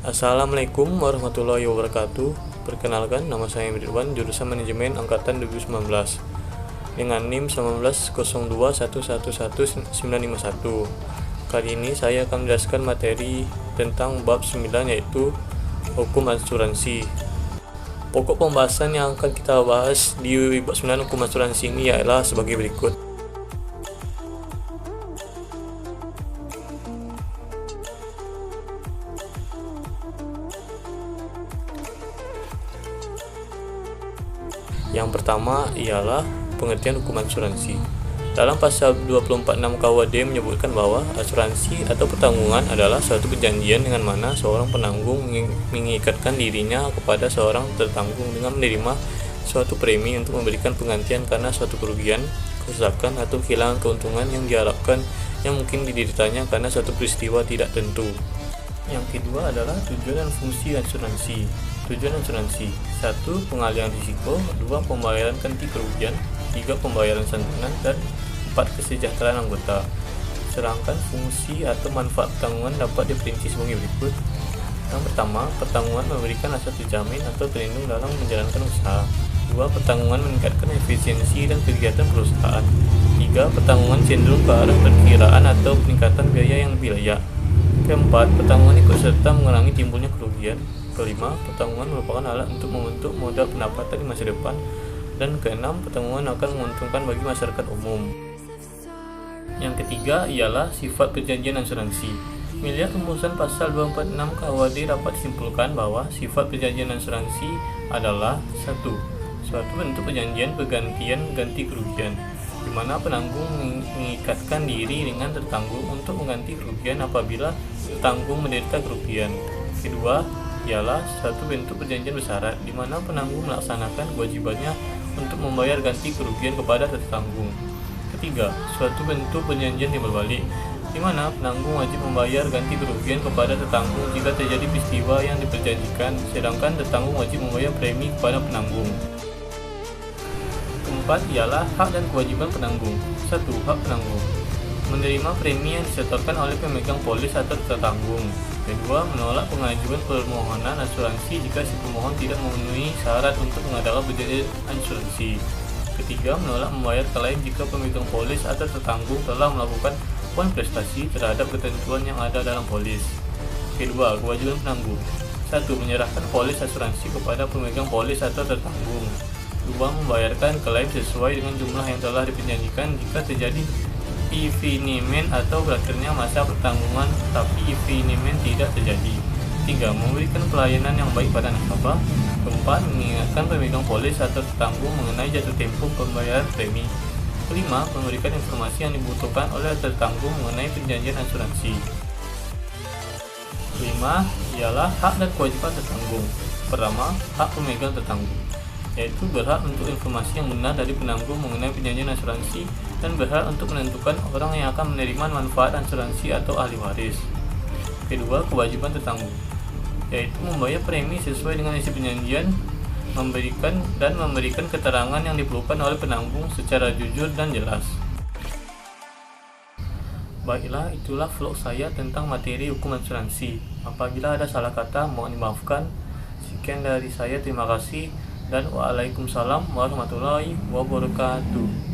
Assalamualaikum warahmatullahi wabarakatuh. Perkenalkan, nama saya Ridwan, jurusan Manajemen Angkatan 2019 dengan NIM 1902111951. Kali ini saya akan menjelaskan materi tentang bab 9, yaitu hukum asuransi. Pokok pembahasan yang akan kita bahas di bab 9 hukum asuransi ini ialah sebagai berikut. Yang pertama ialah pengertian hukum asuransi. Dalam pasal 246 KUHD menyebutkan bahwa asuransi atau pertanggungan adalah suatu perjanjian dengan mana seorang penanggung mengikatkan dirinya kepada seorang tertanggung dengan menerima suatu premi untuk memberikan penggantian karena suatu kerugian, kerusakan, atau kehilangan keuntungan yang diharapkan yang mungkin dideritanya karena suatu peristiwa tidak tentu. Yang kedua adalah tujuan dan fungsi asuransi. Tujuan asuransi: 1. Pengalihan risiko, 2. Pembayaran ganti kerugian, 3. Pembayaran santunan, dan 4. Kesejahteraan anggota. Sedangkan fungsi atau manfaat pertanggungan dapat diperinci sebagai berikut. Yang pertama, pertanggungan memberikan rasa terjamin atau terlindung dalam menjalankan usaha. 2. Pertanggungan meningkatkan efisiensi dan kegiatan perusahaan. 3. Pertanggungan cenderung ke arah perkiraan atau peningkatan biaya yang lebih layak. Keempat, pertanggungan ikut serta mengurangi timbulnya kerugian. Kelima, pertanggungan merupakan alat untuk membentuk modal pendapatan di masa depan. Dan keenam, pertanggungan akan menguntungkan bagi masyarakat umum. Yang ketiga ialah sifat perjanjian asuransi. Melihat rumusan pasal 246 KUHD dapat disimpulkan bahwa sifat perjanjian asuransi adalah 1. Suatu bentuk perjanjian pergantian ganti kerugian, di mana penanggung mengikatkan diri dengan tertanggung untuk mengganti kerugian apabila tertanggung menderita kerugian. Kedua ialah suatu bentuk perjanjian bersyarat, di mana penanggung melaksanakan kewajibannya untuk membayar ganti kerugian kepada tertanggung. Ketiga, suatu bentuk perjanjian timbal balik, di mana penanggung wajib membayar ganti kerugian kepada tertanggung jika terjadi peristiwa yang diperjanjikan, sedangkan tertanggung wajib membayar premi kepada penanggung. Keempat ialah hak dan kewajiban penanggung. 1. Hak penanggung: menerima premi yang disetorkan oleh pemegang polis atau tertanggung. Kedua, menolak pengajuan permohonan asuransi jika si pemohon tidak memenuhi syarat untuk mengadakan perjanjian asuransi. Ketiga, menolak membayar klaim jika pemegang polis atau tertanggung telah melakukan prestasi terhadap ketentuan yang ada dalam polis. Kedua, kewajiban penanggung: 1. Menyerahkan polis asuransi kepada pemegang polis atau tertanggung. 2. Membayarkan klaim sesuai dengan jumlah yang telah diperjanjikan jika terjadi evenement atau berakhirnya masa pertanggungan tapi evenement tidak terjadi. 3. Memberikan pelayanan yang baik pada nasabah. 4. Mengingatkan pemegang polis atau tertanggung mengenai jatuh tempo pembayaran premi. 5. Memberikan informasi yang dibutuhkan oleh tertanggung mengenai perjanjian asuransi. 5. Ialah hak dan kewajiban tertanggung. Pertama, hak pemegang tertanggung, yaitu berhak untuk informasi yang benar dari penanggung mengenai perjanjian asuransi dan berhak untuk menentukan orang yang akan menerima manfaat asuransi atau ahli waris. Kedua, kewajiban tertanggung, yaitu membayar premi sesuai dengan isi perjanjian, memberikan keterangan yang diperlukan oleh penanggung secara jujur dan jelas. Baiklah, itulah vlog saya tentang materi hukum asuransi. Apabila ada salah kata, mohon dimaafkan. Sekian dari saya, terima kasih, dan waalaikumsalam warahmatullahi wabarakatuh.